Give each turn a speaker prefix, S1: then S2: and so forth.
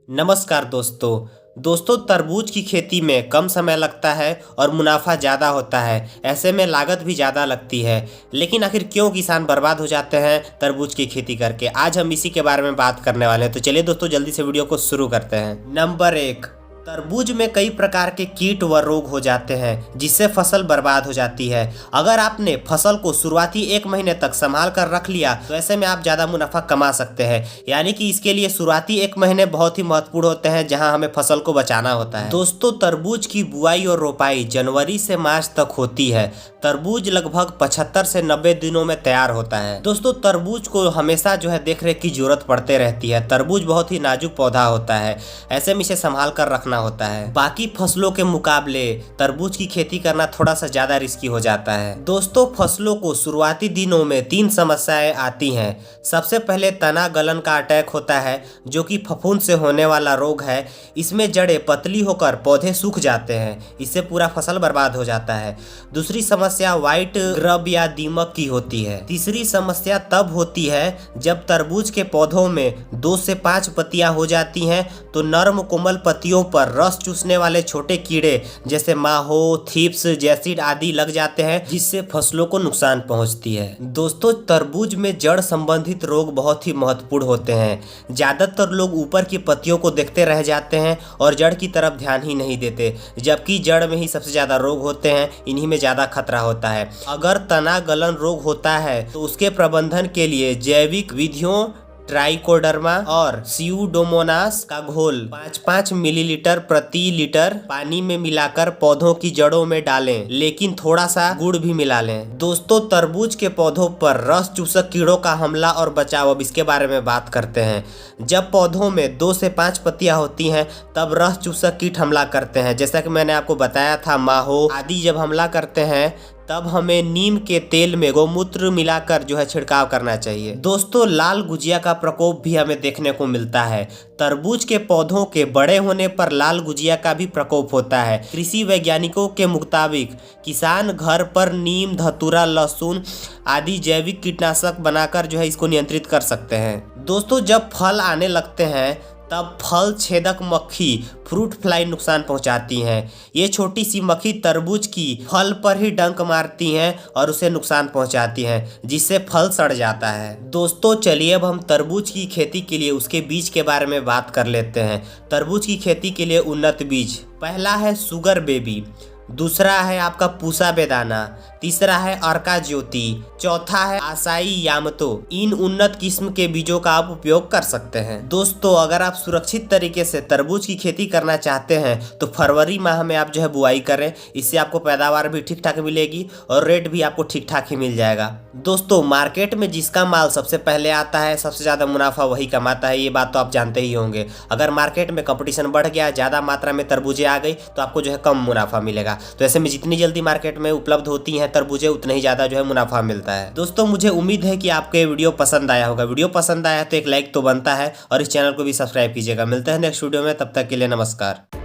S1: नमस्कार दोस्तों तरबूज की खेती में कम समय लगता है और मुनाफा ज़्यादा होता है। ऐसे में लागत भी ज़्यादा लगती है। लेकिन आखिर क्यों किसान बर्बाद हो जाते हैं तरबूज की खेती करके? आज हम इसी के बारे में बात करने वाले हैं। तो चलिए दोस्तों जल्दी से वीडियो को शुरू करते हैं। नंबर 1, तरबूज में कई प्रकार के कीट व रोग हो जाते हैं जिससे फसल बर्बाद हो जाती है। अगर आपने फसल को शुरुआती 1 महीने तक संभाल कर रख लिया तो ऐसे में आप ज़्यादा मुनाफा कमा सकते हैं। यानी कि इसके लिए शुरुआती 1 महीने बहुत ही महत्वपूर्ण होते हैं जहां हमें फसल को बचाना होता है। दोस्तों तरबूज की बुआई और रोपाई जनवरी से मार्च तक होती है। तरबूज लगभग 75 से 90 दिनों में तैयार होता है। दोस्तों तरबूज को हमेशा देख रेख की जरूरत पड़ते रहती है। तरबूज बहुत ही नाजुक पौधा होता है, ऐसे में इसे संभाल कर रखना होता है। बाकी फसलों के मुकाबले तरबूज की खेती करना थोड़ा सा ज्यादा रिस्की हो जाता है। दोस्तों फसलों को शुरुआती दिनों में 3 समस्याएं आती हैं। सबसे पहले तना गलन का अटैक होता है जो कि फफूंद से होने वाला रोग है। इसमें जड़ें पतली होकर पौधे सूख जाते हैं, इससे पूरा फसल बर्बाद हो जाता है। दूसरी समस्या व्हाइट ग्रब या दीमक की होती है। तीसरी समस्या तब होती है जब तरबूज के पौधों में 2 से 5 पत्तियां हो जाती हैं तो नर्म कोमल पत्तियों पर रस चूसने वाले छोटे कीड़े जैसे माहो, थीप्स, जैसिड आदि लग जाते हैं जिससे फसलों को नुकसान पहुंचती है। दोस्तों तरबूज में जड़ संबंधित रोग बहुत ही महत्वपूर्ण होते हैं। ज्यादातर लोग ऊपर की पत्तियों को देखते रह जाते हैं और जड़ की तरफ ध्यान ही नहीं देते, जबकि जड़ में ही सबसे ज्यादा रोग होते हैं, इन्हीं में ज्यादा खतरा होता है। अगर तना गलन रोग होता है तो उसके प्रबंधन के लिए जैविक विधियों ट्राइकोडर्मा और स्यूडोमोनास का घोल 5-5 मिलीलीटर प्रति लीटर पानी में मिलाकर पौधों की जड़ों में डालें, लेकिन थोड़ा सा गुड़ भी मिला लें। दोस्तों तरबूज के पौधों पर रस चूसक कीड़ों का हमला और बचाव, अब इसके बारे में बात करते हैं। जब पौधों में 2 से 5 पत्तियां होती हैं तब रस चूसक कीट हमला करते हैं। जैसा कि मैंने आपको बताया था, माहो आदि जब हमला करते हैं तब हमें नीम के तेल में गौमूत्र मिलाकर छिड़काव करना चाहिए। दोस्तों लाल गुजिया का प्रकोप भी हमें देखने को मिलता है। तरबूज के पौधों के बड़े होने पर लाल गुजिया का भी प्रकोप होता है। कृषि वैज्ञानिकों के मुताबिक किसान घर पर नीम, धतूरा, लहसुन आदि जैविक कीटनाशक बनाकर इसको नियंत्रित कर सकते हैं। दोस्तों जब फल आने लगते हैं तब फल छेदक मक्खी फ्रूट फ्लाई नुकसान पहुंचाती हैं। ये छोटी सी मक्खी तरबूज की फल पर ही डंक मारती हैं और उसे नुकसान पहुंचाती हैं, जिससे फल सड़ जाता है। दोस्तों चलिए अब हम तरबूज की खेती के लिए उसके बीज के बारे में बात कर लेते हैं। तरबूज की खेती के लिए उन्नत बीज, पहला है सुगर बेबी, दूसरा है आपका पूसा बेदाना, तीसरा है अर्का ज्योति, चौथा है आसाई यामतो। इन उन्नत किस्म के बीजों का आप उपयोग कर सकते हैं। दोस्तों अगर आप सुरक्षित तरीके से तरबूज की खेती करना चाहते हैं तो फरवरी माह में आप बुआई करें। इससे आपको पैदावार भी ठीक ठाक मिलेगी और रेट भी आपको ठीक ठाक ही मिल जाएगा। दोस्तों मार्केट में जिसका माल सबसे पहले आता है सबसे ज्यादा मुनाफा वही कमाता है, ये बात तो आप जानते ही होंगे। अगर मार्केट में कंपटीशन बढ़ गया, ज्यादा मात्रा में तरबूजें आ गई तो आपको कम मुनाफा मिलेगा। तो ऐसे में जितनी जल्दी मार्केट में उपलब्ध होती हैं तरबूजें उतना ही ज्यादा मुनाफा मिलता है। दोस्तों मुझे उम्मीद है कि आपको ये वीडियो पसंद आया होगा। वीडियो पसंद आया तो एक लाइक तो बनता है और इस चैनल को भी सब्सक्राइब कीजिएगा। मिलते हैं नेक्स्ट वीडियो में, तब तक के लिए नमस्कार।